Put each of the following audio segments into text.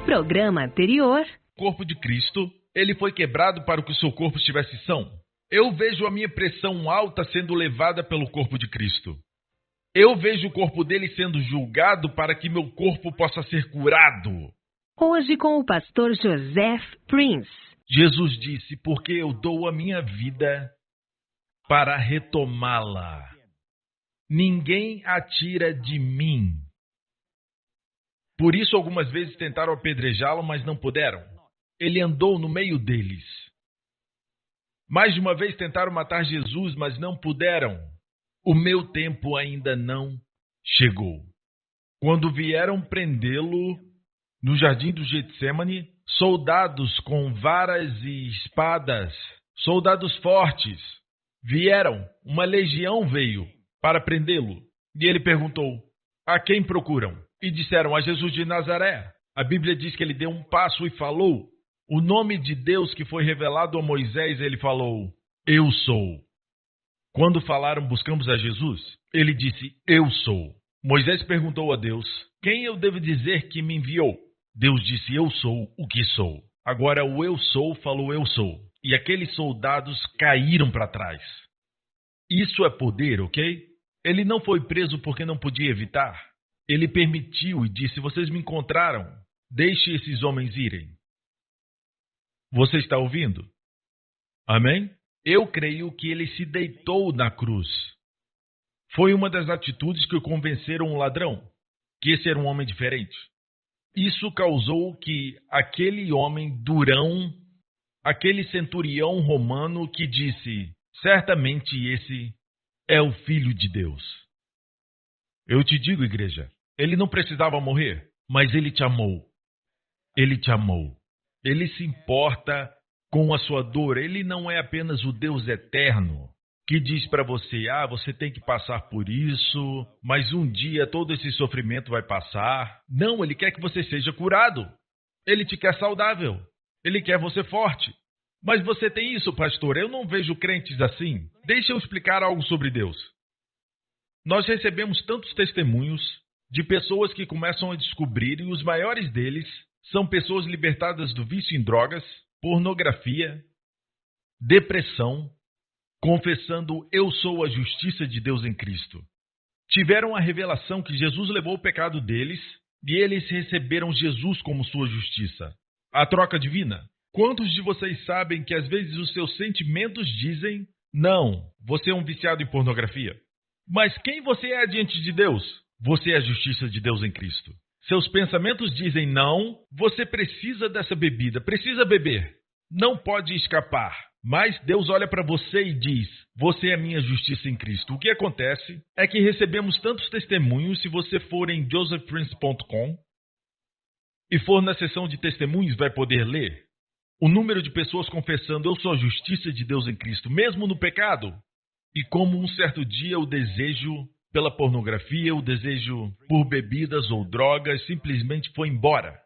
programa anterior... O corpo de Cristo, ele foi quebrado para que o seu corpo estivesse são. Eu vejo a minha pressão alta sendo levada pelo corpo de Cristo. Eu vejo o corpo dele sendo julgado para que meu corpo possa ser curado. Hoje com o pastor Joseph Prince. Jesus disse, porque eu dou a minha vida para retomá-la. Ninguém a tira de mim. Por isso, algumas vezes tentaram apedrejá-lo, mas não puderam. Ele andou no meio deles. Mais de uma vez tentaram matar Jesus, mas não puderam. O meu tempo ainda não chegou. Quando vieram prendê-lo no jardim do Getsêmani, soldados com varas e espadas, soldados fortes, vieram, uma legião veio para prendê-lo. E ele perguntou, a quem procuram? E disseram, a Jesus de Nazaré. A Bíblia diz que ele deu um passo e falou. O nome de Deus que foi revelado a Moisés, ele falou, eu sou. Quando falaram, buscamos a Jesus, ele disse, eu sou. Moisés perguntou a Deus, quem eu devo dizer que me enviou? Deus disse, eu sou o que sou. Agora o eu sou falou, eu sou. E aqueles soldados caíram para trás. Isso é poder, ok? Ele não foi preso porque não podia evitar. Ele permitiu e disse, vocês me encontraram, deixe esses homens irem. Você está ouvindo? Amém? Eu creio que ele se deitou na cruz. Foi uma das atitudes que convenceram um ladrão, que esse era um homem diferente. Isso causou que aquele homem durão, aquele centurião romano que disse, certamente esse é o Filho de Deus. Eu te digo, igreja, ele não precisava morrer, mas ele te amou. Ele te amou. Ele se importa com a sua dor. Ele não é apenas o Deus eterno que diz para você, você tem que passar por isso, mas um dia todo esse sofrimento vai passar. Não, ele quer que você seja curado. Ele te quer saudável. Ele quer você forte. Mas você tem isso, pastor? Eu não vejo crentes assim. Deixa eu explicar algo sobre Deus. Nós recebemos tantos testemunhos de pessoas que começam a descobrir, e os maiores deles são pessoas libertadas do vício em drogas, pornografia, depressão, confessando, eu sou a justiça de Deus em Cristo. Tiveram a revelação que Jesus levou o pecado deles e eles receberam Jesus como sua justiça. A troca divina. Quantos de vocês sabem que às vezes os seus sentimentos dizem, não, você é um viciado em pornografia. Mas quem você é diante de Deus? Você é a justiça de Deus em Cristo. Seus pensamentos dizem, não, você precisa dessa bebida, precisa beber. Não pode escapar. Mas Deus olha para você e diz, você é a minha justiça em Cristo. O que acontece é que recebemos tantos testemunhos, se você for em josephprince.com e for na seção de testemunhos, vai poder ler o número de pessoas confessando, eu sou a justiça de Deus em Cristo, mesmo no pecado. E como um certo dia o desejo pela pornografia, o desejo por bebidas ou drogas simplesmente foi embora.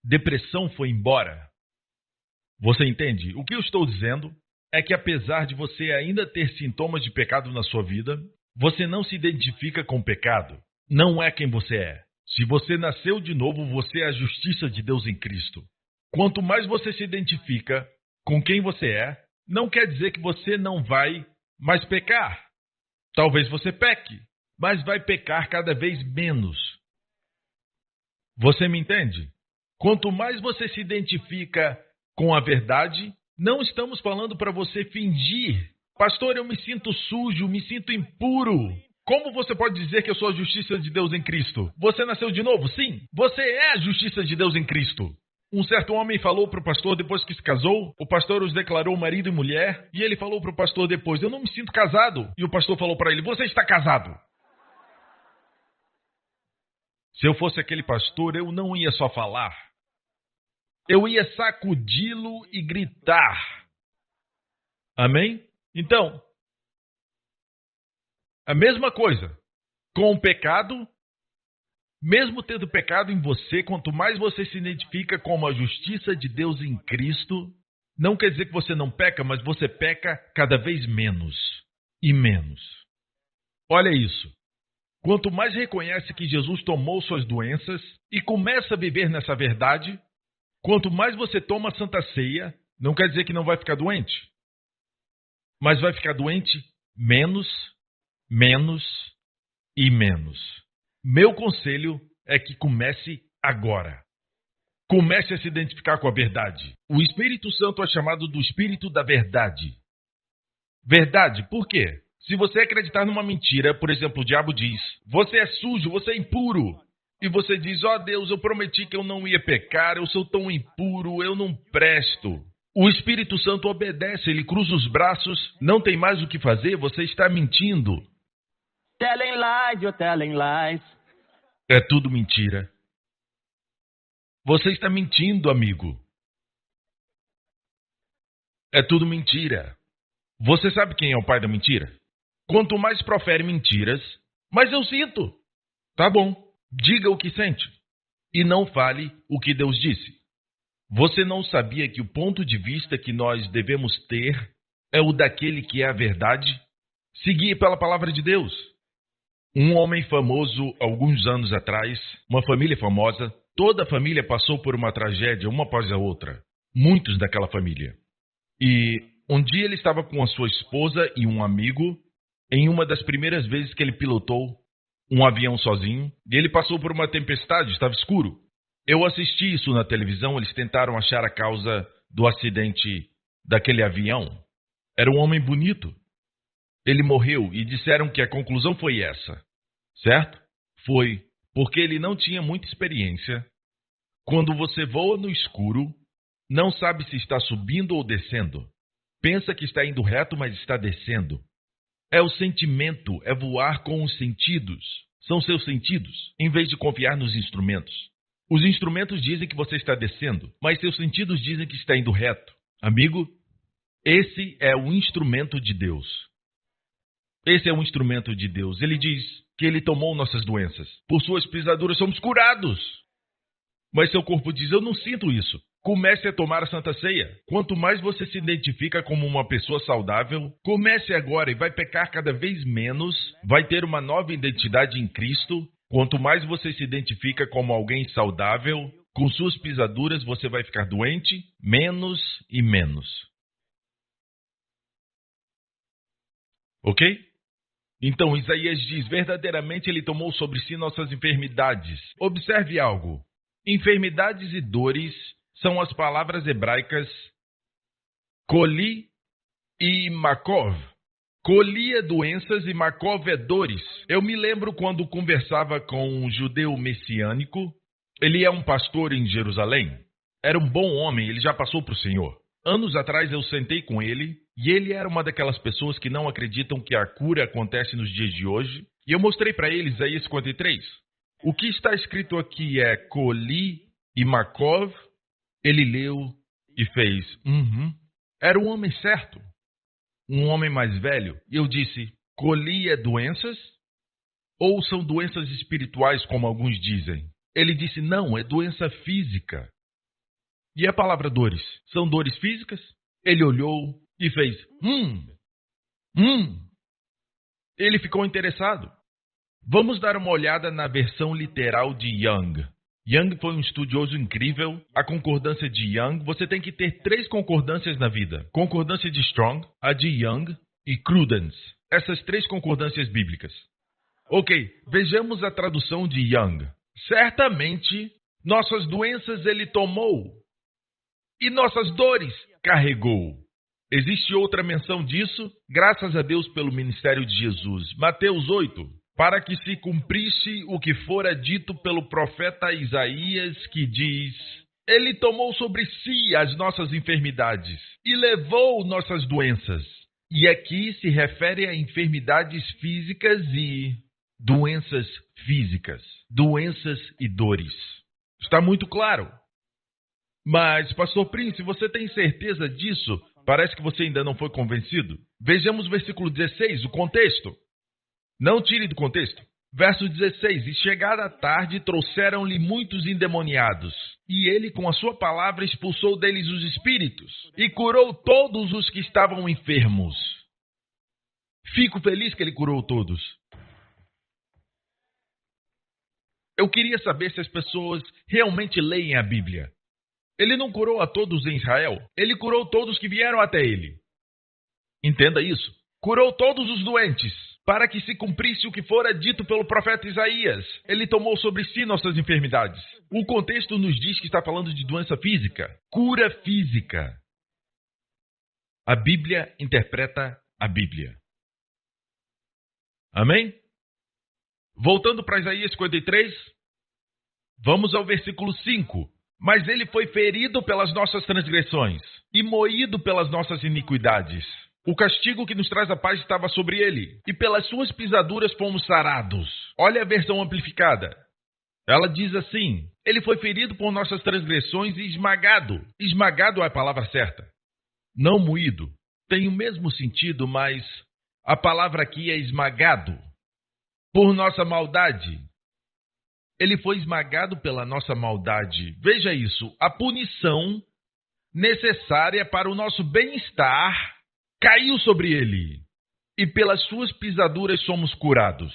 Depressão foi embora. Você entende? O que eu estou dizendo é que apesar de você ainda ter sintomas de pecado na sua vida, você não se identifica com o pecado. Não é quem você é. Se você nasceu de novo, você é a justiça de Deus em Cristo. Quanto mais você se identifica com quem você é, não quer dizer que você não vai mais pecar. Talvez você peque, mas vai pecar cada vez menos. Você me entende? Quanto mais você se identifica com a verdade, não estamos falando para você fingir. Pastor, eu me sinto sujo, me sinto impuro. Como você pode dizer que eu sou a justiça de Deus em Cristo? Você nasceu de novo? Sim, você é a justiça de Deus em Cristo. Um certo homem falou para o pastor depois que se casou, o pastor os declarou marido e mulher, e ele falou para o pastor depois, eu não me sinto casado. E o pastor falou para ele, você está casado. Se eu fosse aquele pastor, eu não ia só falar. Eu ia sacudi-lo e gritar. Amém? Então, a mesma coisa. Com o pecado, mesmo tendo pecado em você, quanto mais você se identifica com a justiça de Deus em Cristo, não quer dizer que você não peca, mas você peca cada vez menos e menos. Olha isso. Quanto mais reconhece que Jesus tomou suas doenças e começa a viver nessa verdade, quanto mais você toma a Santa Ceia, não quer dizer que não vai ficar doente, mas vai ficar doente menos, menos e menos. Meu conselho é que comece agora. Comece a se identificar com a verdade. O Espírito Santo é chamado do Espírito da Verdade. Verdade, por quê? Se você acreditar numa mentira, por exemplo, o diabo diz, você é sujo, você é impuro. E você diz, ó Deus, eu prometi que eu não ia pecar, eu sou tão impuro, eu não presto. O Espírito Santo obedece, ele cruza os braços, não tem mais o que fazer, você está mentindo. Telling lies, you're telling lies. É tudo mentira. Você está mentindo, amigo. É tudo mentira. Você sabe quem é o pai da mentira? Quanto mais profere mentiras, mais eu sinto. Tá bom, diga o que sente. E não fale o que Deus disse. Você não sabia que o ponto de vista que nós devemos ter é o daquele que é a verdade? Seguir pela palavra de Deus. Um homem famoso, alguns anos atrás, uma família famosa, toda a família passou por uma tragédia, uma após a outra. Muitos daquela família. E um dia ele estava com a sua esposa e um amigo, em uma das primeiras vezes que ele pilotou um avião sozinho, e ele passou por uma tempestade, estava escuro. Eu assisti isso na televisão, eles tentaram achar a causa do acidente daquele avião. Era um homem bonito. Ele morreu e disseram que a conclusão foi essa, certo? Foi porque ele não tinha muita experiência. Quando você voa no escuro, não sabe se está subindo ou descendo. Pensa que está indo reto, mas está descendo. É o sentimento, é voar com os sentidos. São seus sentidos, em vez de confiar nos instrumentos. Os instrumentos dizem que você está descendo, mas seus sentidos dizem que está indo reto. Amigo, esse é o instrumento de Deus. Esse é um instrumento de Deus. Ele diz que ele tomou nossas doenças. Por suas pisaduras somos curados. Mas seu corpo diz, eu não sinto isso. Comece a tomar a Santa Ceia. Quanto mais você se identifica como uma pessoa saudável, comece agora e vai pecar cada vez menos, vai ter uma nova identidade em Cristo. Quanto mais você se identifica como alguém saudável, com suas pisaduras você vai ficar doente, menos e menos. Ok? Então Isaías diz, verdadeiramente ele tomou sobre si nossas enfermidades. Observe algo. Enfermidades e dores são as palavras hebraicas coli e makov. Coli é doenças e makov é dores. Eu me lembro quando conversava com um judeu messiânico. Ele é um pastor em Jerusalém. Era um bom homem, ele já passou para o Senhor. Anos atrás eu sentei com ele e ele era uma daquelas pessoas que não acreditam que a cura acontece nos dias de hoje. E eu mostrei para ele Isaías 53. O que está escrito aqui é coli e makov. Ele leu e fez, Era o homem certo, um homem mais velho. E eu disse, coli é doenças? Ou são doenças espirituais, como alguns dizem? Ele disse, não, é doença física. E a palavra dores? São dores físicas? Ele olhou e fez, Ele ficou interessado. Vamos dar uma olhada na versão literal de Young. Young foi um estudioso incrível. A concordância de Young, você tem que ter 3 concordâncias na vida. Concordância de Strong, a de Young e Crudence. Essas 3 concordâncias bíblicas. Ok, vejamos a tradução de Young. Certamente, nossas doenças ele tomou e nossas dores carregou. Existe outra menção disso? Graças a Deus pelo ministério de Jesus. Mateus 8. Para que se cumprisse o que fora dito pelo profeta Isaías, que diz, ele tomou sobre si as nossas enfermidades e levou nossas doenças. E aqui se refere a enfermidades físicas e doenças físicas, doenças e dores. Está muito claro. Mas, pastor Prince, você tem certeza disso? Parece que você ainda não foi convencido. Vejamos o versículo 16, o contexto. Não tire do contexto. Verso 16. E chegada a tarde, trouxeram-lhe muitos endemoniados. E ele, com a sua palavra, expulsou deles os espíritos. E curou todos os que estavam enfermos. Fico feliz que ele curou todos. Eu queria saber se as pessoas realmente leem a Bíblia. Ele não curou a todos em Israel. Ele curou todos que vieram até ele. Entenda isso. Curou todos os doentes, para que se cumprisse o que fora dito pelo profeta Isaías. Ele tomou sobre si nossas enfermidades. O contexto nos diz que está falando de doença física. Cura física. A Bíblia interpreta a Bíblia. Amém? Voltando para Isaías 53, vamos ao versículo 5. Mas ele foi ferido pelas nossas transgressões e moído pelas nossas iniquidades. O castigo que nos traz a paz estava sobre ele, e pelas suas pisaduras fomos sarados. Olha a versão amplificada. Ela diz assim: ele foi ferido por nossas transgressões e esmagado. Esmagado é a palavra certa. Não moído. Tem o mesmo sentido, mas a palavra aqui é esmagado. Por nossa maldade. Ele foi esmagado pela nossa maldade. Veja isso. A punição necessária para o nosso bem-estar caiu sobre ele. E pelas suas pisaduras somos curados.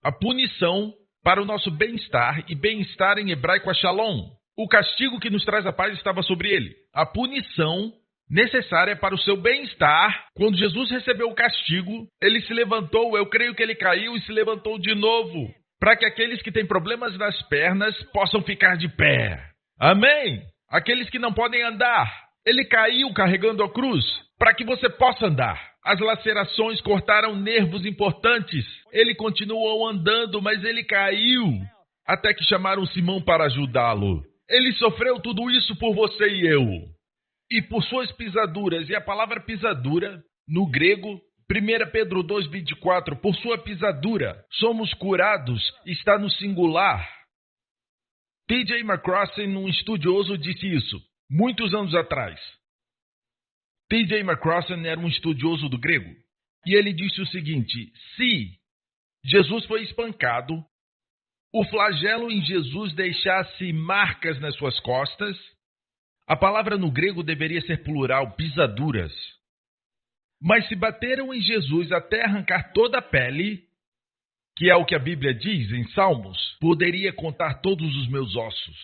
A punição para o nosso bem-estar, e bem-estar em hebraico é shalom. O castigo que nos traz a paz estava sobre ele. A punição necessária para o seu bem-estar. Quando Jesus recebeu o castigo, ele se levantou. Eu creio que ele caiu e se levantou de novo, para que aqueles que têm problemas nas pernas possam ficar de pé. Amém? Aqueles que não podem andar, ele caiu carregando a cruz, para que você possa andar. As lacerações cortaram nervos importantes. Ele continuou andando, mas ele caiu, até que chamaram Simão para ajudá-lo. Ele sofreu tudo isso por você e eu. E por suas pisaduras, e a palavra pisadura, no grego, 1 Pedro 2,24, por sua pisadura, somos curados, está no singular. T.J. McCrossin, um estudioso, disse isso, muitos anos atrás. T.J. McCrossin era um estudioso do grego, e ele disse o seguinte: se Jesus foi espancado, o flagelo em Jesus deixasse marcas nas suas costas, a palavra no grego deveria ser plural, pisaduras. Mas se bateram em Jesus até arrancar toda a pele, que é o que a Bíblia diz em Salmos, poderia contar todos os meus ossos,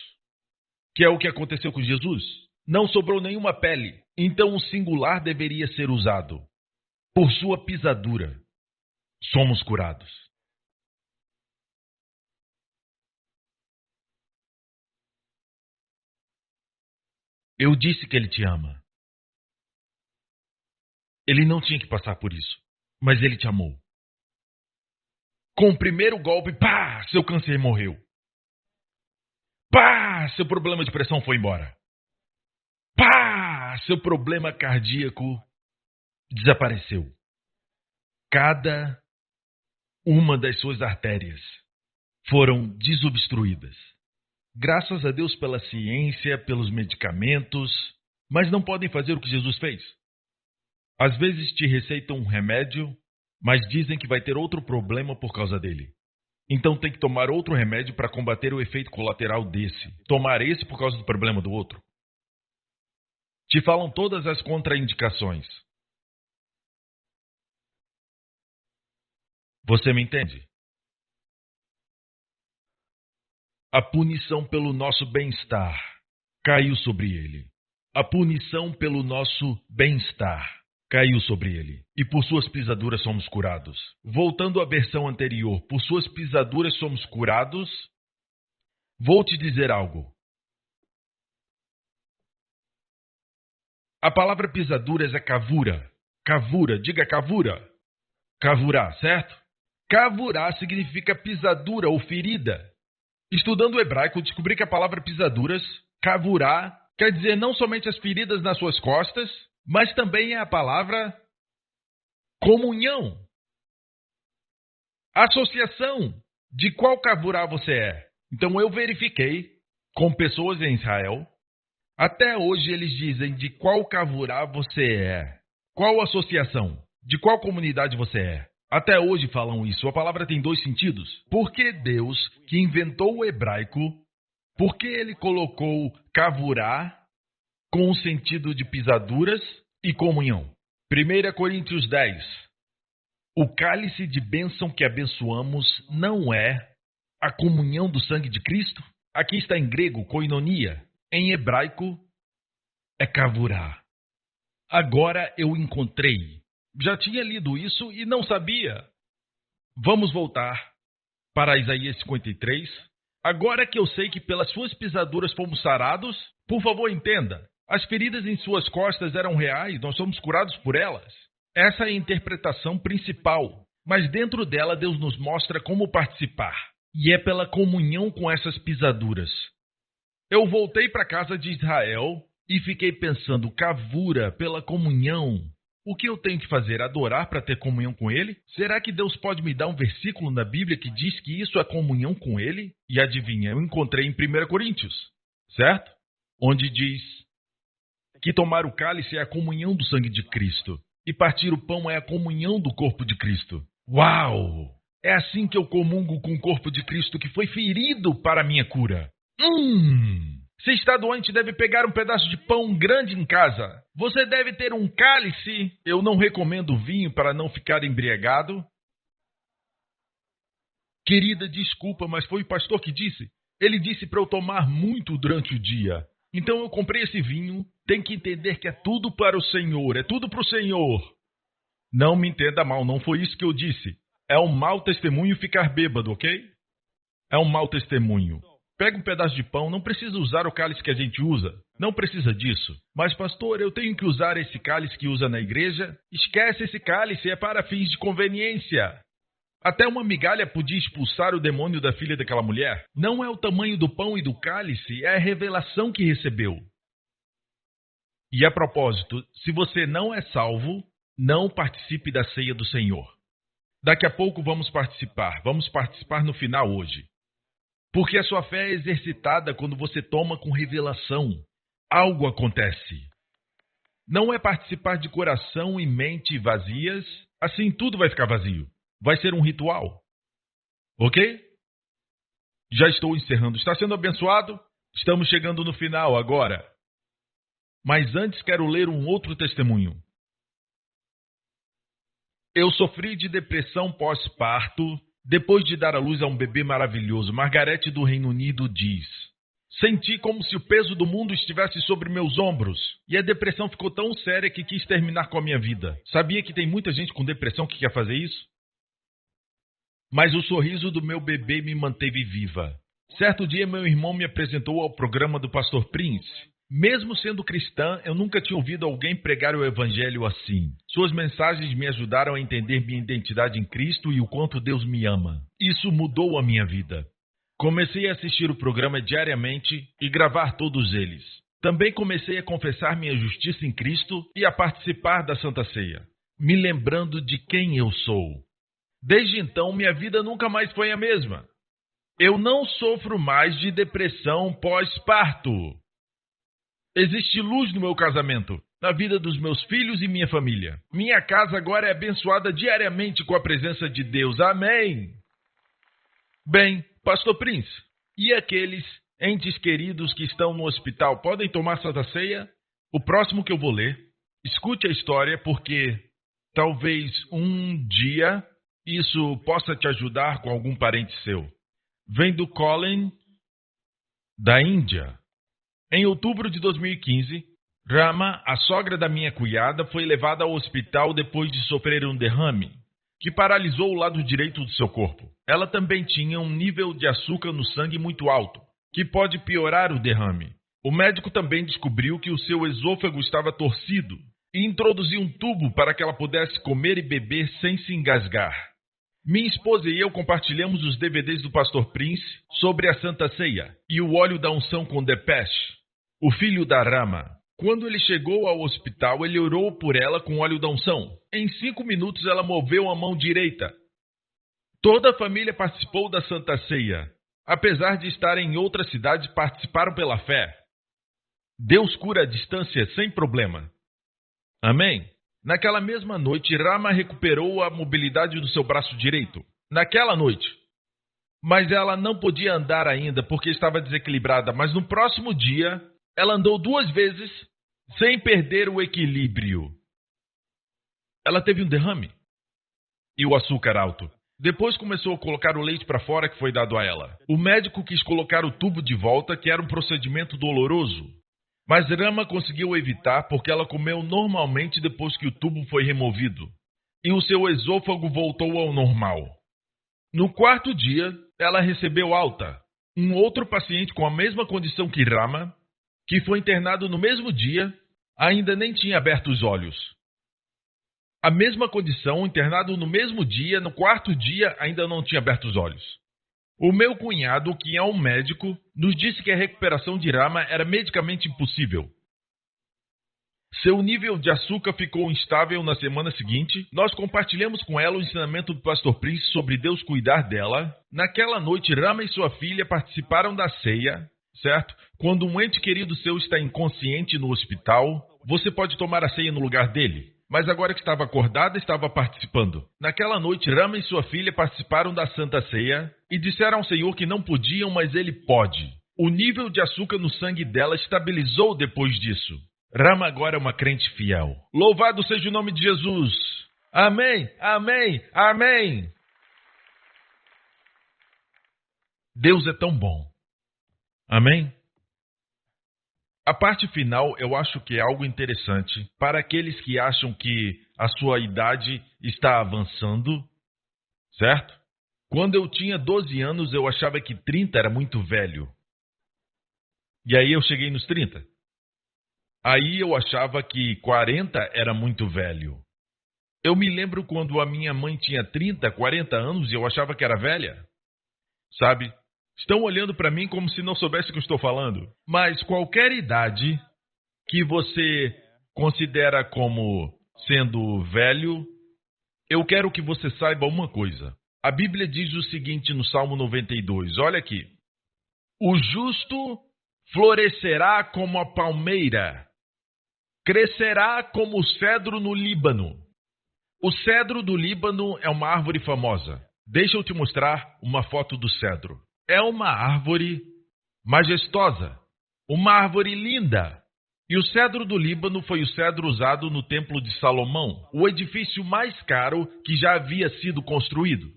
que é o que aconteceu com Jesus. Não sobrou nenhuma pele, então o singular deveria ser usado. Por sua pisadura, somos curados. Eu disse que ele te ama. Ele não tinha que passar por isso, mas ele te amou. Com o primeiro golpe, pá, seu câncer morreu. Pá, seu problema de pressão foi embora. Pá, seu problema cardíaco desapareceu. Cada uma das suas artérias foram desobstruídas. Graças a Deus pela ciência, pelos medicamentos, mas não podem fazer o que Jesus fez. Às vezes te receitam um remédio, mas dizem que vai ter outro problema por causa dele. Então tem que tomar outro remédio para combater o efeito colateral desse. Tomar esse por causa do problema do outro. Te falam todas as contraindicações. Você me entende? A punição pelo nosso bem-estar caiu sobre ele. A punição pelo nosso bem-estar caiu sobre ele. E por suas pisaduras somos curados. Voltando à versão anterior, por suas pisaduras somos curados. Vou te dizer algo. A palavra pisaduras é kavura. Kavura, diga kavura. Kavurá, certo? Kavurá significa pisadura ou ferida. Estudando o hebraico, descobri que a palavra pisaduras, kavurá, quer dizer não somente as feridas nas suas costas, mas também é a palavra comunhão. Associação de qual kavurá você é. Então eu verifiquei com pessoas em Israel. Até hoje eles dizem de qual kavurá você é. Qual associação? De qual comunidade você é? Até hoje falam isso. A palavra tem dois sentidos. Por que Deus, que inventou o hebraico, por que ele colocou kavurá com o sentido de pisaduras e comunhão? 1 Coríntios 10. O cálice de bênção que abençoamos não é a comunhão do sangue de Cristo? Aqui está em grego, koinonia. Em hebraico, é kavurá. Agora eu encontrei. Já tinha lido isso e não sabia. Vamos voltar para Isaías 53. Agora que eu sei que pelas suas pisaduras fomos sarados, por favor entenda. As feridas em suas costas eram reais, nós somos curados por elas. Essa é a interpretação principal. Mas dentro dela, Deus nos mostra como participar. E é pela comunhão com essas pisaduras. Eu voltei para a casa de Israel e fiquei pensando, kavura, pela comunhão. O que eu tenho que fazer? Adorar para ter comunhão com Ele? Será que Deus pode me dar um versículo na Bíblia que diz que isso é comunhão com Ele? E adivinha, eu encontrei em 1 Coríntios, certo? Onde diz que tomar o cálice é a comunhão do sangue de Cristo. E partir o pão é a comunhão do corpo de Cristo. Uau! É assim que eu comungo com o corpo de Cristo que foi ferido para a minha cura. Se está doente, deve pegar um pedaço de pão grande em casa. Você deve ter um cálice. Eu não recomendo vinho para não ficar embriagado. Querida, desculpa, mas foi o pastor que disse. Ele disse para eu tomar muito durante o dia. Então eu comprei esse vinho. Tem que entender que é tudo para o Senhor. É tudo para o Senhor. Não me entenda mal, não foi isso que eu disse. É um mau testemunho ficar bêbado, ok? É um mau testemunho. Pega um pedaço de pão, não precisa usar o cálice que a gente usa. Não precisa disso. Mas, pastor, eu tenho que usar esse cálice que usa na igreja? Esquece esse cálice, é para fins de conveniência. Até uma migalha podia expulsar o demônio da filha daquela mulher. Não é o tamanho do pão e do cálice, é a revelação que recebeu. E a propósito, se você não é salvo, não participe da ceia do Senhor. Daqui a pouco vamos participar no final hoje. Porque a sua fé é exercitada quando você toma com revelação. Algo acontece. Não é participar de coração e mente vazias, assim tudo vai ficar vazio. Vai ser um ritual. Ok? Já estou encerrando. Está sendo abençoado? Estamos chegando no final agora. Mas antes quero ler um outro testemunho. Eu sofri de depressão pós-parto depois de dar à luz a um bebê maravilhoso. Margarete do Reino Unido diz: senti como se o peso do mundo estivesse sobre meus ombros. E a depressão ficou tão séria que quis terminar com a minha vida. Sabia que tem muita gente com depressão que quer fazer isso? Mas o sorriso do meu bebê me manteve viva. Certo dia, meu irmão me apresentou ao programa do pastor Prince. Mesmo sendo cristã, eu nunca tinha ouvido alguém pregar o evangelho assim. Suas mensagens me ajudaram a entender minha identidade em Cristo e o quanto Deus me ama. Isso mudou a minha vida. Comecei a assistir o programa diariamente e gravar todos eles. Também comecei a confessar minha justiça em Cristo e a participar da Santa Ceia, me lembrando de quem eu sou. Desde então, minha vida nunca mais foi a mesma. Eu não sofro mais de depressão pós-parto. Existe luz no meu casamento, na vida dos meus filhos e minha família. Minha casa agora é abençoada diariamente com a presença de Deus. Amém! Bem, pastor Prince, e aqueles entes queridos que estão no hospital podem tomar Santa Ceia? O próximo que eu vou ler, escute a história porque talvez um dia isso possa te ajudar com algum parente seu. Vem do Colin, da Índia. Em outubro de 2015, Rama, a sogra da minha cunhada, foi levada ao hospital depois de sofrer um derrame, que paralisou o lado direito do seu corpo. Ela também tinha um nível de açúcar no sangue muito alto, que pode piorar o derrame. O médico também descobriu que o seu esôfago estava torcido e introduziu um tubo para que ela pudesse comer e beber sem se engasgar. Minha esposa e eu compartilhamos os DVDs do pastor Prince sobre a Santa Ceia e o óleo da unção com Depeche, o filho da Rama. Quando ele chegou ao hospital, ele orou por ela com óleo da unção. Em 5 minutos, ela moveu a mão direita. Toda a família participou da Santa Ceia. Apesar de estarem em outra cidade, participaram pela fé. Deus cura à distância sem problema. Amém? Naquela mesma noite, Rama recuperou a mobilidade do seu braço direito. Naquela noite. Mas ela não podia andar ainda porque estava desequilibrada. Mas no próximo dia, ela andou 2 vezes sem perder o equilíbrio. Ela teve um derrame e o açúcar alto. Depois começou a colocar o leite para fora que foi dado a ela. O médico quis colocar o tubo de volta, que era um procedimento doloroso. Mas Rama conseguiu evitar porque ela comeu normalmente depois que o tubo foi removido. E o seu esôfago voltou ao normal. No quarto dia, ela recebeu alta. Um outro paciente com a mesma condição que Rama, que foi internado no mesmo dia, ainda nem tinha aberto os olhos. A mesma condição, internado no mesmo dia, no quarto dia, ainda não tinha aberto os olhos. O meu cunhado, que é um médico, nos disse que a recuperação de Rama era medicamente impossível. Seu nível de açúcar ficou instável na semana seguinte. Nós compartilhamos com ela o ensinamento do pastor Prince sobre Deus cuidar dela. Naquela noite, Rama e sua filha participaram da ceia, certo? Quando um ente querido seu está inconsciente no hospital, você pode tomar a ceia no lugar dele. Mas agora que estava acordada, estava participando. Naquela noite, Rama e sua filha participaram da Santa Ceia e disseram ao Senhor que não podiam, mas Ele pode. O nível de açúcar no sangue dela estabilizou depois disso. Rama agora é uma crente fiel. Louvado seja o nome de Jesus. Amém, amém, amém. Deus é tão bom. Amém? A parte final eu acho que é algo interessante para aqueles que acham que a sua idade está avançando, certo? Quando eu tinha 12 anos eu achava que 30 era muito velho. E aí eu cheguei nos 30. Aí eu achava que 40 era muito velho. Eu me lembro quando a minha mãe tinha 30, 40 anos e eu achava que era velha. Sabe? Estão olhando para mim como se não soubessem o que eu estou falando. Mas qualquer idade que você considera como sendo velho, eu quero que você saiba uma coisa. A Bíblia diz o seguinte no Salmo 92. Olha aqui. O justo florescerá como a palmeira, crescerá como o cedro no Líbano. O cedro do Líbano é uma árvore famosa. Deixa eu te mostrar uma foto do cedro. É uma árvore majestosa, uma árvore linda. E o cedro do Líbano foi o cedro usado no Templo de Salomão, o edifício mais caro que já havia sido construído.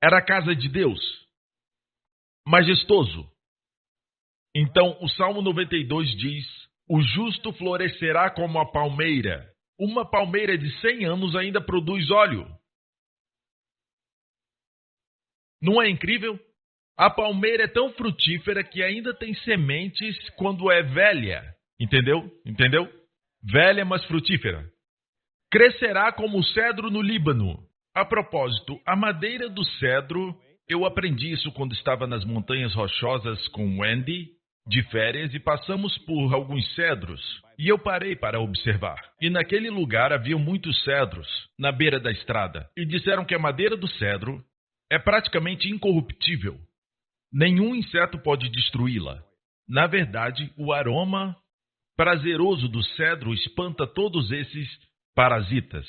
Era a casa de Deus. Majestoso. Então, o Salmo 92 diz: o justo florescerá como a palmeira. Uma palmeira de 100 anos ainda produz óleo. Não é incrível? A palmeira é tão frutífera que ainda tem sementes quando é velha. Entendeu? Entendeu? Velha, mas frutífera. Crescerá como o cedro no Líbano. A propósito, a madeira do cedro, eu aprendi isso quando estava nas Montanhas Rochosas com Wendy, de férias, e passamos por alguns cedros. E eu parei para observar. E naquele lugar havia muitos cedros, na beira da estrada. E disseram que a madeira do cedro é praticamente incorruptível. Nenhum inseto pode destruí-la. Na verdade, o aroma prazeroso do cedro espanta todos esses parasitas.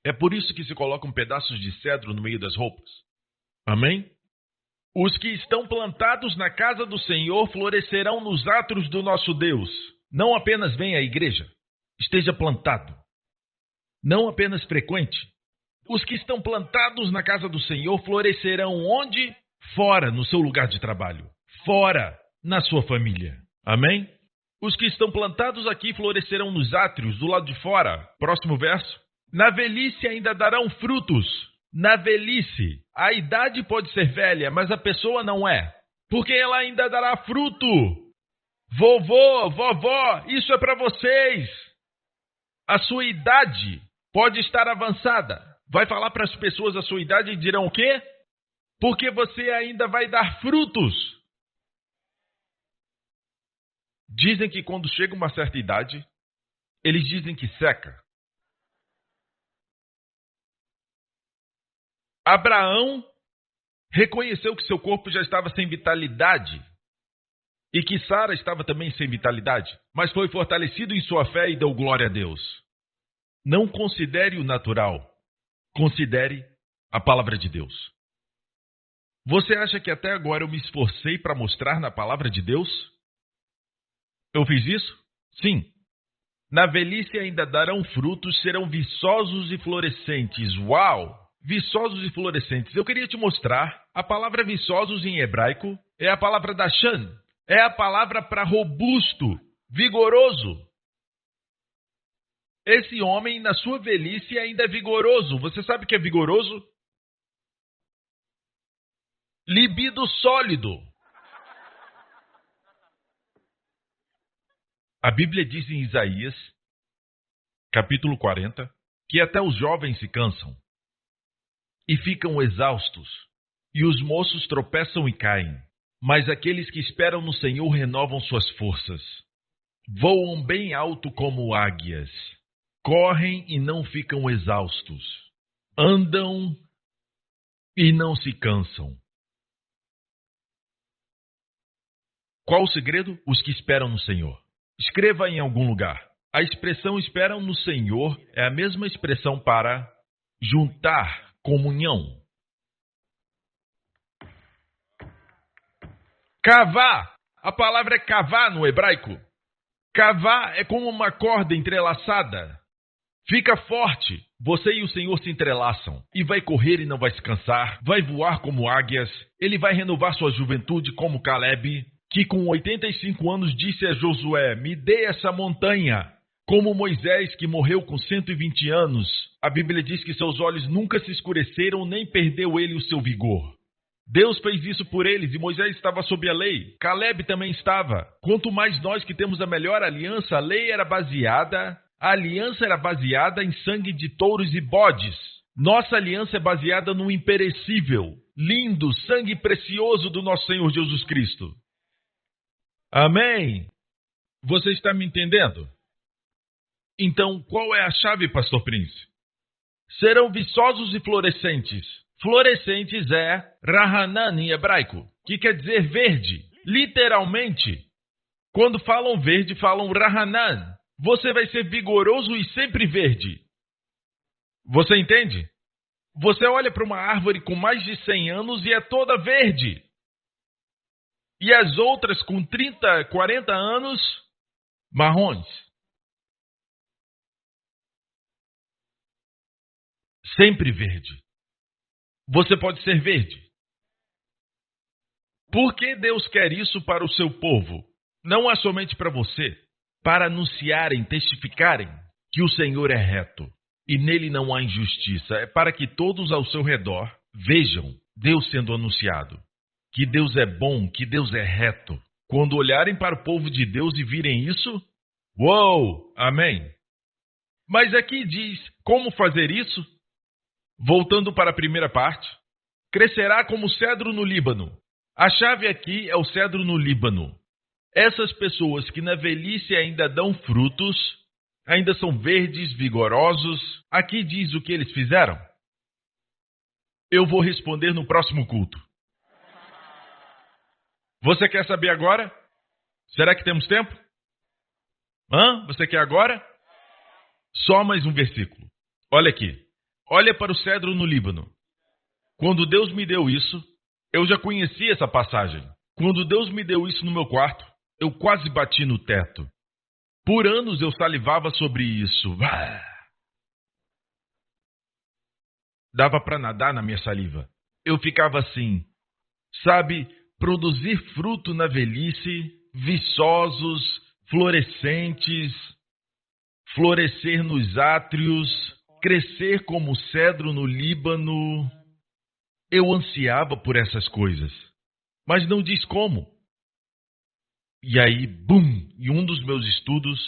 É por isso que se colocam pedaços de cedro no meio das roupas. Amém? Os que estão plantados na casa do Senhor florescerão nos átrios do nosso Deus. Não apenas venha à igreja, esteja plantado. Não apenas frequente. Os que estão plantados na casa do Senhor florescerão onde? Fora, no seu lugar de trabalho. Fora, na sua família. Amém? Os que estão plantados aqui florescerão nos átrios, do lado de fora. Próximo verso. Na velhice ainda darão frutos. Na velhice. A idade pode ser velha, mas a pessoa não é. Porque ela ainda dará fruto. Vovô, vovó, isso é para vocês. A sua idade pode estar avançada. Vai falar para as pessoas a sua idade e dirão o quê? Porque você ainda vai dar frutos. Dizem que quando chega uma certa idade, eles dizem que seca. Abraão reconheceu que seu corpo já estava sem vitalidade e que Sara estava também sem vitalidade, mas foi fortalecido em sua fé e deu glória a Deus. Não considere o natural, considere a palavra de Deus. Você acha que até agora eu me esforcei para mostrar na palavra de Deus? Eu fiz isso? Sim. Na velhice ainda darão frutos, serão viçosos e florescentes. Uau! viçosos e florescentes. Eu queria te mostrar, a palavra viçosos em hebraico é a palavra dashan. É a palavra para robusto, vigoroso. Esse homem, na sua velhice, ainda é vigoroso. Você sabe o que é vigoroso? Libido sólido. A Bíblia diz em Isaías, capítulo 40, que até os jovens se cansam e ficam exaustos, e os moços tropeçam e caem. Mas aqueles que esperam no Senhor renovam suas forças. Voam bem alto como águias. Correm e não ficam exaustos. Andam e não se cansam. Qual o segredo? Os que esperam no Senhor. Escreva em algum lugar. A expressão esperam no Senhor é a mesma expressão para juntar, comunhão. Cavar. A palavra é cavar no hebraico. Cavar é como uma corda entrelaçada. Fica forte. Você e o Senhor se entrelaçam. E vai correr e não vai se cansar. Vai voar como águias. Ele vai renovar sua juventude como Caleb, que com 85 anos disse a Josué, me dê essa montanha. Como Moisés, que morreu com 120 anos. A Bíblia diz que seus olhos nunca se escureceram, nem perdeu ele o seu vigor. Deus fez isso por eles e Moisés estava sob a lei. Caleb também estava. Quanto mais nós que temos a melhor aliança, a aliança era baseada em sangue de touros e bodes. Nossa aliança é baseada no imperecível, lindo, sangue precioso do nosso Senhor Jesus Cristo. Amém? Você está me entendendo? Então, qual é a chave, Pastor Prince? Serão viçosos e florescentes. Florescentes é Rahanan em hebraico, que quer dizer verde. Literalmente, quando falam verde, falam Rahanan. Você vai ser vigoroso e sempre verde. Você entende? Você olha para uma árvore com mais de 100 anos e é toda verde. E as outras com 30, 40 anos, marrons. Sempre verde. Você pode ser verde. Por que Deus quer isso para o seu povo? Não é somente para você, para anunciarem, testificarem que o Senhor é reto e nele não há injustiça. É para que todos ao seu redor vejam Deus sendo anunciado. Que Deus é bom, que Deus é reto. Quando olharem para o povo de Deus e virem isso, uou, amém. Mas aqui diz como fazer isso? Voltando para a primeira parte, crescerá como cedro no Líbano. A chave aqui é o cedro no Líbano. Essas pessoas que na velhice ainda dão frutos, ainda são verdes, vigorosos, aqui diz o que eles fizeram. Eu vou responder no próximo culto. Você quer saber agora? Será que temos tempo? Você quer agora? Só mais um versículo. Olha aqui. Olha para o cedro no Líbano. Quando Deus me deu isso, eu já conhecia essa passagem. Quando Deus me deu isso no meu quarto, eu quase bati no teto. Por anos eu salivava sobre isso. Dava para nadar na minha saliva. Eu ficava assim, sabe, produzir fruto na velhice, viçosos, florescentes, florescer nos átrios, crescer como cedro no Líbano. Eu ansiava por essas coisas, mas não diz como. E aí, bum, em um dos meus estudos,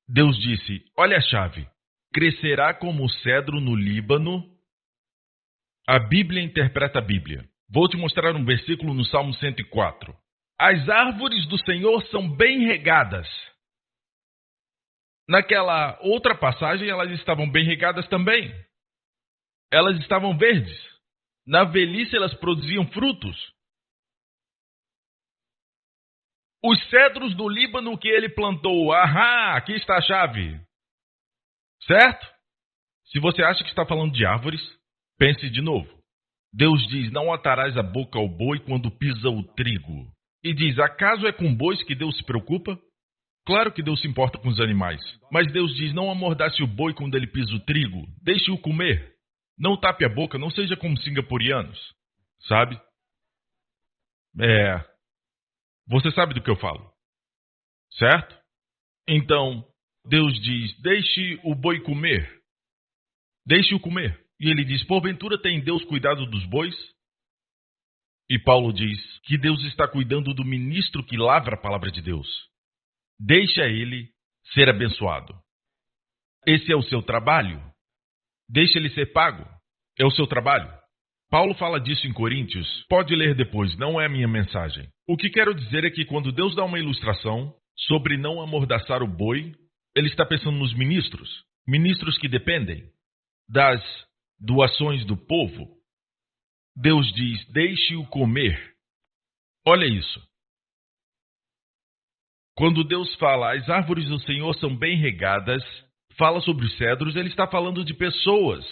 Deus disse, olha a chave, crescerá como cedro no Líbano. A Bíblia interpreta a Bíblia. Vou te mostrar um versículo no Salmo 104. As árvores do Senhor são bem regadas. Naquela outra passagem, elas estavam bem regadas também. Elas estavam verdes. Na velhice, elas produziam frutos. Os cedros do Líbano que ele plantou. Aqui está a chave. Certo? Se você acha que está falando de árvores, pense de novo. Deus diz, não atarás a boca ao boi quando pisa o trigo. E diz, acaso é com bois que Deus se preocupa? Claro que Deus se importa com os animais, mas Deus diz, não amordace o boi quando ele pisa o trigo, deixe-o comer. Não tape a boca, não seja como singapurianos, sabe? Você sabe do que eu falo, certo? Então, Deus diz, deixe o boi comer. Deixe-o comer. E ele diz, porventura tem Deus cuidado dos bois? E Paulo diz que Deus está cuidando do ministro que lavra a palavra de Deus. Deixa ele ser abençoado. Esse é o seu trabalho. Deixa ele ser pago. É o seu trabalho. Paulo fala disso em Coríntios. Pode ler depois, não é a minha mensagem. O que quero dizer é que quando Deus dá uma ilustração sobre não amordaçar o boi, ele está pensando nos ministros. Ministros que dependem das doações do povo. Deus diz, deixe-o comer. Olha isso. Quando Deus fala, as árvores do Senhor são bem regadas, fala sobre os cedros, ele está falando de pessoas.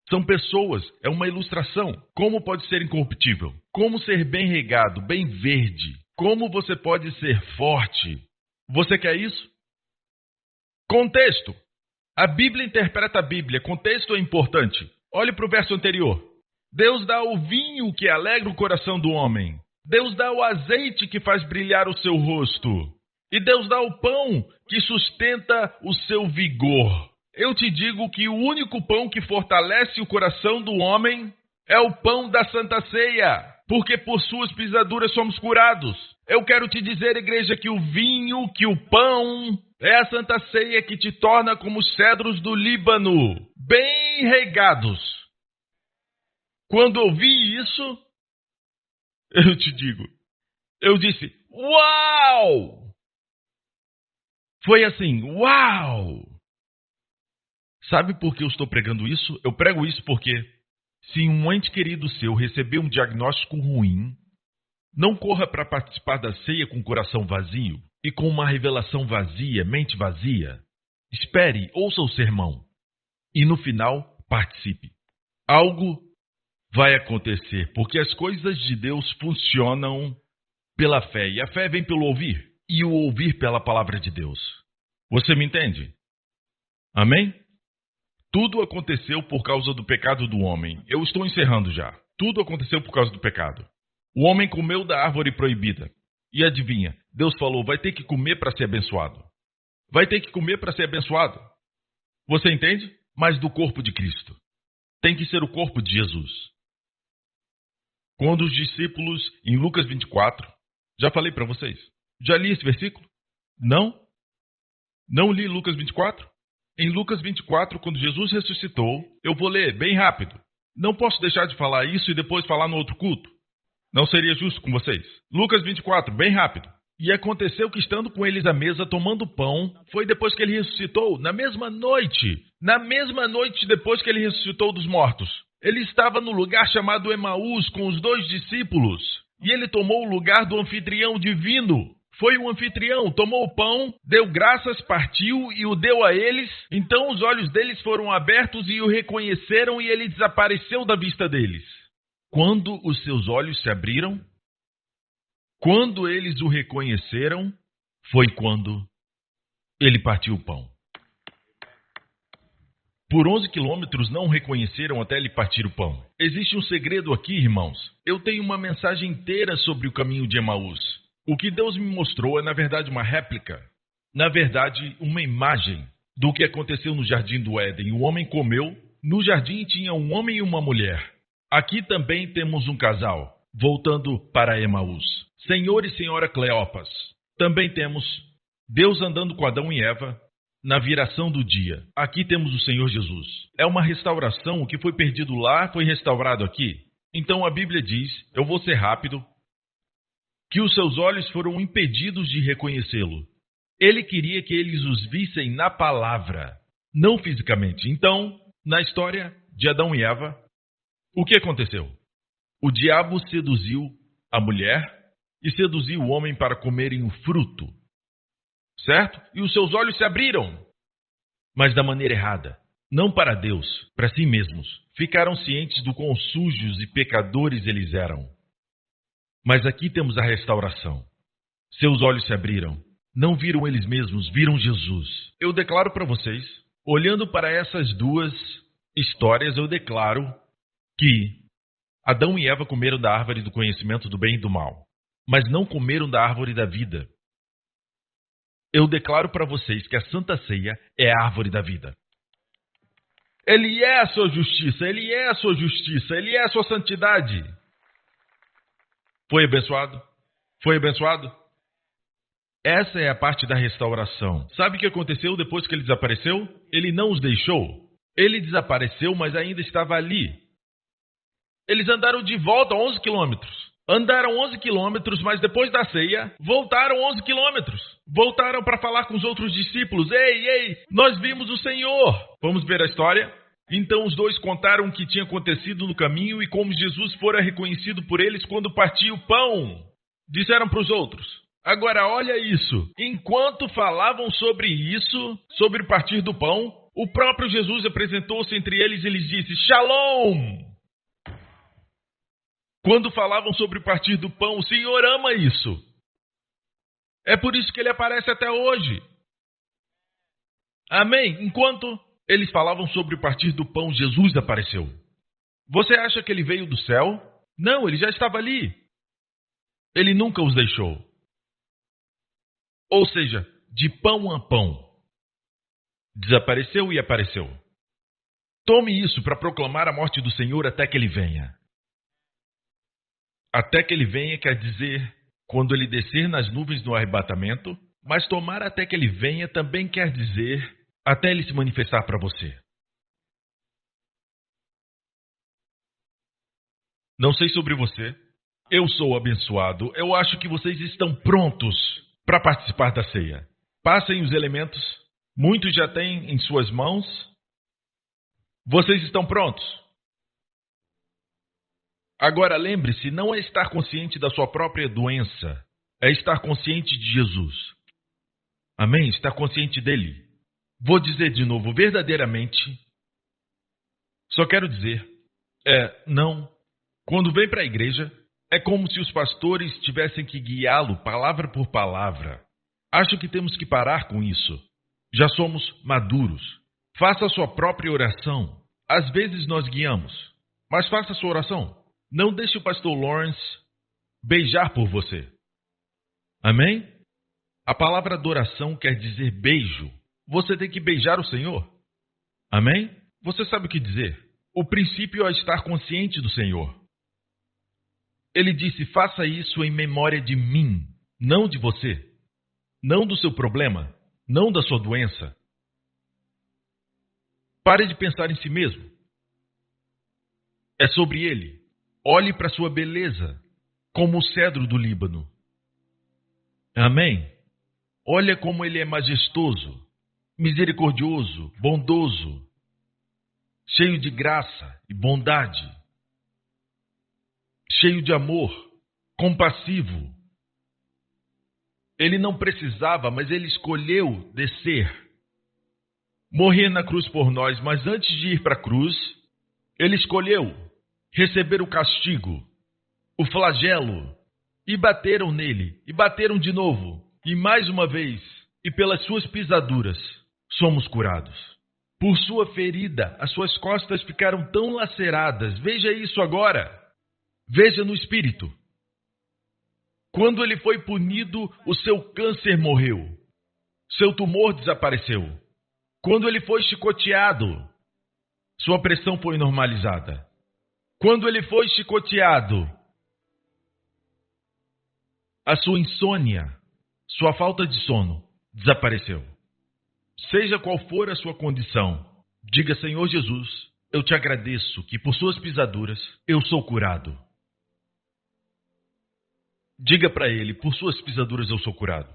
São pessoas, é uma ilustração. Como pode ser incorruptível? Como ser bem regado, bem verde? Como você pode ser forte? Você quer isso? Contexto. A Bíblia interpreta a Bíblia. Contexto é importante. Olhe para o verso anterior. Deus dá o vinho que alegra o coração do homem. Deus dá o azeite que faz brilhar o seu rosto. E Deus dá o pão que sustenta o seu vigor. Eu te digo que o único pão que fortalece o coração do homem é o pão da Santa Ceia, porque por suas pisaduras somos curados. Eu quero te dizer, igreja, que o vinho, que o pão é a Santa Ceia que te torna como os cedros do Líbano, bem regados. Quando ouvi isso, eu te digo, eu disse, uau! Foi assim, uau! Sabe por que eu estou pregando isso? Eu prego isso porque se um ente querido seu receber um diagnóstico ruim, não corra para participar da ceia com o coração vazio e com uma revelação vazia, mente vazia. Espere, ouça o sermão e no final participe. Algo vai acontecer, porque as coisas de Deus funcionam pela fé e a fé vem pelo ouvir e o ouvir pela palavra de Deus. Você me entende? Amém? Tudo aconteceu por causa do pecado do homem. Eu estou encerrando já. Tudo aconteceu por causa do pecado. O homem comeu da árvore proibida. E adivinha, Deus falou, vai ter que comer para ser abençoado. Vai ter que comer para ser abençoado. Você entende? Mas do corpo de Cristo. Tem que ser o corpo de Jesus. Quando os discípulos, em Lucas 24, já falei para vocês. Já li esse versículo? Não? Não li Lucas 24? Em Lucas 24, quando Jesus ressuscitou, eu vou ler bem rápido. Não posso deixar de falar isso e depois falar no outro culto. Não seria justo com vocês. Lucas 24, bem rápido. E aconteceu que estando com eles à mesa, tomando pão, foi depois que ele ressuscitou, na mesma noite depois que ele ressuscitou dos mortos. Ele estava no lugar chamado Emaús com os 2 discípulos. E ele tomou o lugar do anfitrião divino. Foi o anfitrião, tomou o pão, deu graças, partiu e o deu a eles. Então os olhos deles foram abertos e o reconheceram e ele desapareceu da vista deles. Quando os seus olhos se abriram, quando eles o reconheceram, foi quando ele partiu o pão. Por 11 quilômetros não o reconheceram até ele partir o pão. Existe um segredo aqui, irmãos. Eu tenho uma mensagem inteira sobre o caminho de Emaús. O que Deus me mostrou é, na verdade, uma réplica. Na verdade, uma imagem do que aconteceu no Jardim do Éden. O homem comeu. No jardim tinha um homem e uma mulher. Aqui também temos um casal. Voltando para Emaús. Senhor e Senhora Cleopas. Também temos Deus andando com Adão e Eva na viração do dia. Aqui temos o Senhor Jesus. É uma restauração. O que foi perdido lá foi restaurado aqui. Então a Bíblia diz, eu vou ser rápido, que os seus olhos foram impedidos de reconhecê-lo. Ele queria que eles os vissem na palavra, não fisicamente. Então, na história de Adão e Eva, o que aconteceu? O diabo seduziu a mulher e seduziu o homem para comerem o fruto, certo? E os seus olhos se abriram, mas da maneira errada, não para Deus, para si mesmos. Ficaram cientes do quão sujos e pecadores eles eram. Mas aqui temos a restauração. Seus olhos se abriram. Não viram eles mesmos, viram Jesus. Eu declaro para vocês, olhando para essas duas histórias, eu declaro que Adão e Eva comeram da árvore do conhecimento do bem e do mal, mas não comeram da árvore da vida. Eu declaro para vocês que a Santa Ceia é a árvore da vida. Ele é a sua justiça, Ele é a sua justiça, Ele é a sua santidade. Foi abençoado? Foi abençoado? Essa é a parte da restauração. Sabe o que aconteceu depois que ele desapareceu? Ele não os deixou. Ele desapareceu, mas ainda estava ali. Eles andaram de volta 11 quilômetros. Andaram 11 quilômetros, mas depois da ceia, voltaram 11 quilômetros. Voltaram para falar com os outros discípulos. Ei, nós vimos o Senhor. Vamos ver a história? Então os dois contaram o que tinha acontecido no caminho e como Jesus fora reconhecido por eles quando partia o pão. Disseram para os outros. Agora olha isso. Enquanto falavam sobre isso, sobre o partir do pão, o próprio Jesus apresentou-se entre eles e lhes disse, Shalom! Quando falavam sobre o partir do pão, o Senhor ama isso. É por isso que Ele aparece até hoje. Amém? Enquanto eles falavam sobre o partir do pão, Jesus apareceu. Você acha que Ele veio do céu? Não, Ele já estava ali. Ele nunca os deixou. Ou seja, de pão a pão. Desapareceu e apareceu. Tome isso para proclamar a morte do Senhor até que Ele venha. Até que Ele venha quer dizer quando Ele descer nas nuvens no arrebatamento, mas tomar até que Ele venha também quer dizer até Ele se manifestar para você. Não sei sobre você, eu sou abençoado, eu acho que vocês estão prontos para participar da ceia. Passem os elementos, muitos já têm em suas mãos. Vocês estão prontos? Agora lembre-se, não é estar consciente da sua própria doença, é estar consciente de Jesus. Amém? Estar consciente dele. Vou dizer de novo, verdadeiramente, só quero dizer, não. Quando vem para a igreja, é como se os pastores tivessem que guiá-lo palavra por palavra. Acho que temos que parar com isso. Já somos maduros. Faça a sua própria oração. Às vezes nós guiamos, mas faça a sua oração. Não deixe o pastor Lawrence beijar por você. Amém? A palavra adoração quer dizer beijo. Você tem que beijar o Senhor. Amém? Você sabe o que dizer. O princípio é estar consciente do Senhor. Ele disse, faça isso em memória de mim, não de você. Não do seu problema, não da sua doença. Pare de pensar em si mesmo. É sobre ele. Olhe para sua beleza, como o cedro do Líbano. Amém? Olha como ele é majestoso, misericordioso, bondoso, cheio de graça e bondade, cheio de amor, compassivo. Ele não precisava, mas ele escolheu descer, morrer na cruz por nós, mas antes de ir para a cruz, ele escolheu receber o castigo, o flagelo, e bateram nele, e bateram de novo, e mais uma vez, e pelas suas pisaduras, somos curados. Por sua ferida, as suas costas ficaram tão laceradas. Veja isso agora. Veja no espírito. Quando ele foi punido, o seu câncer morreu. Seu tumor desapareceu. Quando ele foi chicoteado, sua pressão foi normalizada. Quando ele foi chicoteado, a sua insônia, sua falta de sono, desapareceu. Seja qual for a sua condição, diga, Senhor Jesus, eu te agradeço que por suas pisaduras eu sou curado. Diga para ele, por suas pisaduras eu sou curado.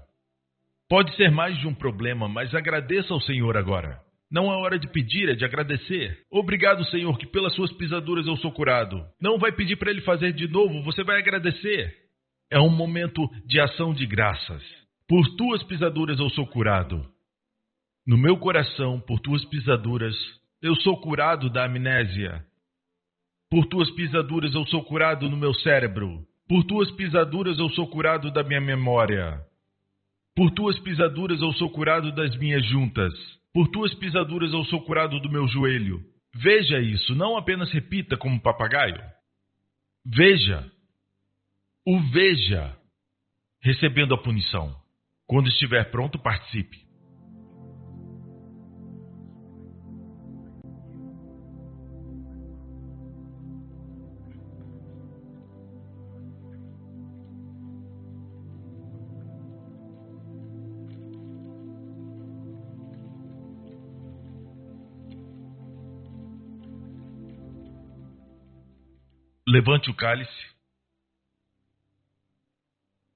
Pode ser mais de um problema, mas agradeça ao Senhor agora. Não é hora de pedir, é de agradecer. Obrigado, Senhor, que pelas suas pisaduras eu sou curado. Não vai pedir para ele fazer de novo, você vai agradecer. É um momento de ação de graças. Por tuas pisaduras eu sou curado. No meu coração, por tuas pisaduras, eu sou curado da amnésia. Por tuas pisaduras eu sou curado no meu cérebro. Por tuas pisaduras eu sou curado da minha memória. Por tuas pisaduras eu sou curado das minhas juntas. Por tuas pisaduras eu sou curado do meu joelho. Veja isso, não apenas repita como papagaio. Veja. O veja recebendo a punição. Quando estiver pronto, participe. Levante o cálice.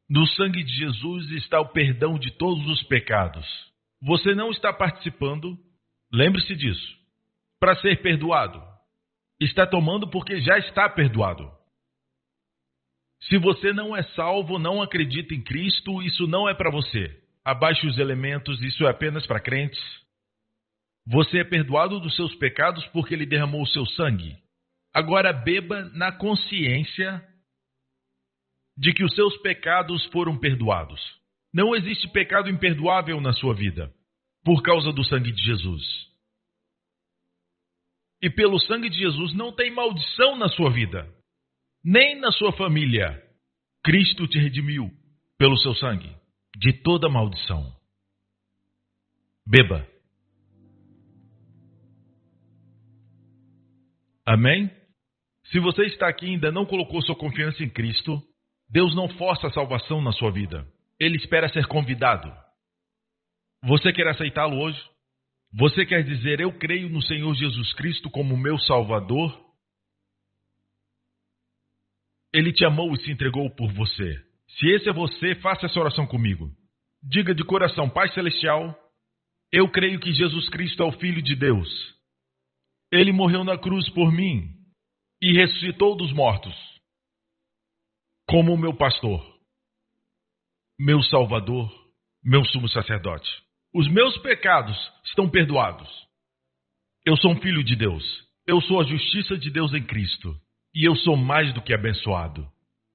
No sangue de Jesus está o perdão de todos os pecados. Você não está participando, lembre-se disso, para ser perdoado. Está tomando porque já está perdoado. Se você não é salvo, não acredita em Cristo, isso não é para você. Abaixe os elementos, isso é apenas para crentes. Você é perdoado dos seus pecados porque Ele derramou o seu sangue. Agora beba na consciência de que os seus pecados foram perdoados. Não existe pecado imperdoável na sua vida, por causa do sangue de Jesus. E pelo sangue de Jesus não tem maldição na sua vida, nem na sua família. Cristo te redimiu pelo seu sangue de toda maldição. Beba. Amém? Se você está aqui e ainda não colocou sua confiança em Cristo, Deus não força a salvação na sua vida. Ele espera ser convidado. Você quer aceitá-lo hoje? Você quer dizer, eu creio no Senhor Jesus Cristo como meu Salvador? Ele te amou e se entregou por você. Se esse é você, faça essa oração comigo. Diga de coração, Pai Celestial, eu creio que Jesus Cristo é o Filho de Deus. Ele morreu na cruz por mim e ressuscitou dos mortos, como o meu pastor, meu salvador, meu sumo sacerdote. Os meus pecados estão perdoados. Eu sou um filho de Deus. Eu sou a justiça de Deus em Cristo. E eu sou mais do que abençoado.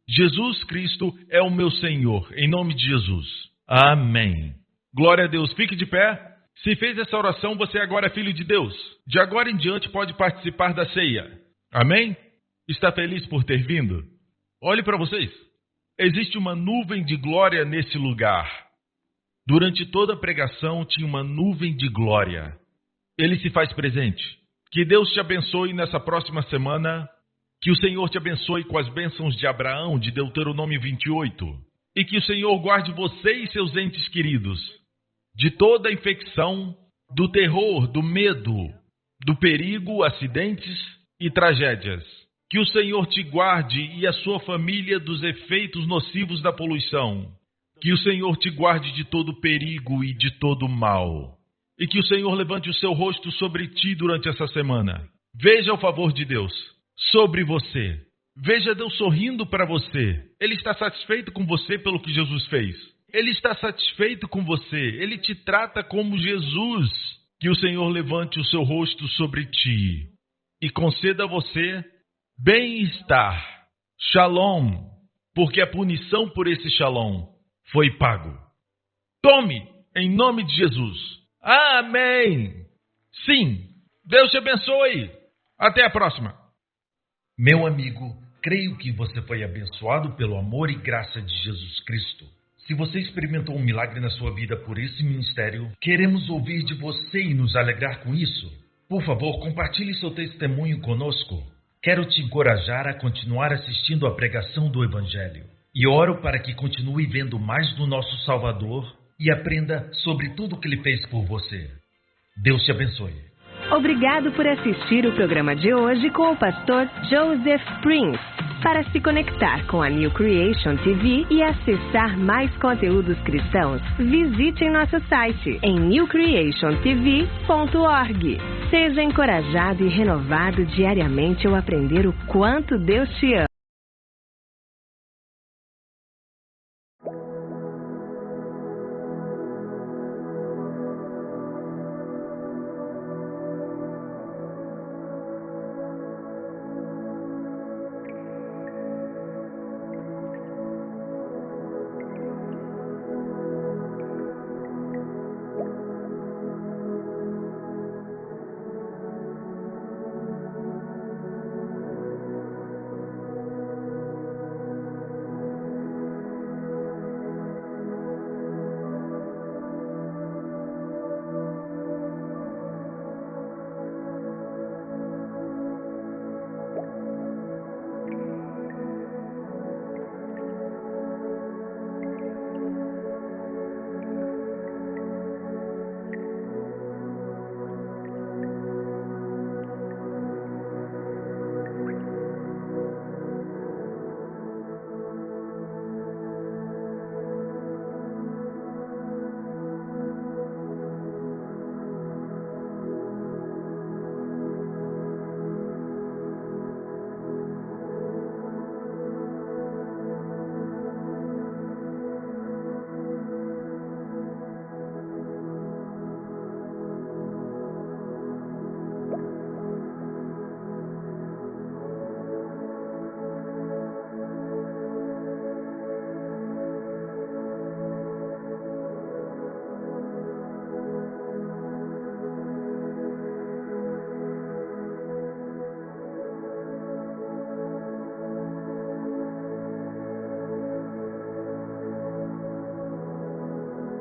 Jesus Cristo é o meu Senhor, em nome de Jesus. Amém. Glória a Deus. Fique de pé. Se fez essa oração, você agora é filho de Deus. De agora em diante pode participar da ceia. Amém? Está feliz por ter vindo? Olhe para vocês. Existe uma nuvem de glória nesse lugar. Durante toda a pregação tinha uma nuvem de glória. Ele se faz presente. Que Deus te abençoe nessa próxima semana. Que o Senhor te abençoe com as bênçãos de Abraão, de Deuteronômio 28. E que o Senhor guarde você e seus entes queridos de toda a infecção, do terror, do medo, do perigo, acidentes e tragédias. Que o Senhor te guarde e a sua família dos efeitos nocivos da poluição. Que o Senhor te guarde de todo perigo e de todo mal. E que o Senhor levante o seu rosto sobre ti durante essa semana. Veja o favor de Deus sobre você. Veja Deus sorrindo para você. Ele está satisfeito com você pelo que Jesus fez. Ele está satisfeito com você. Ele te trata como Jesus. Que o Senhor levante o seu rosto sobre ti e conceda a você bem-estar. Shalom. Porque a punição por esse shalom foi pago. Tome, em nome de Jesus. Amém. Sim. Deus te abençoe. Até a próxima. Meu amigo, creio que você foi abençoado pelo amor e graça de Jesus Cristo. Se você experimentou um milagre na sua vida por esse ministério, queremos ouvir de você e nos alegrar com isso. Por favor, compartilhe seu testemunho conosco. Quero te encorajar a continuar assistindo à pregação do Evangelho. E oro para que continue vendo mais do nosso Salvador e aprenda sobre tudo o que Ele fez por você. Deus te abençoe. Obrigado por assistir o programa de hoje com o pastor Joseph Prince. Para se conectar com a New Creation TV e acessar mais conteúdos cristãos, visite nosso site em newcreationtv.org. Seja encorajado e renovado diariamente ao aprender o quanto Deus te ama.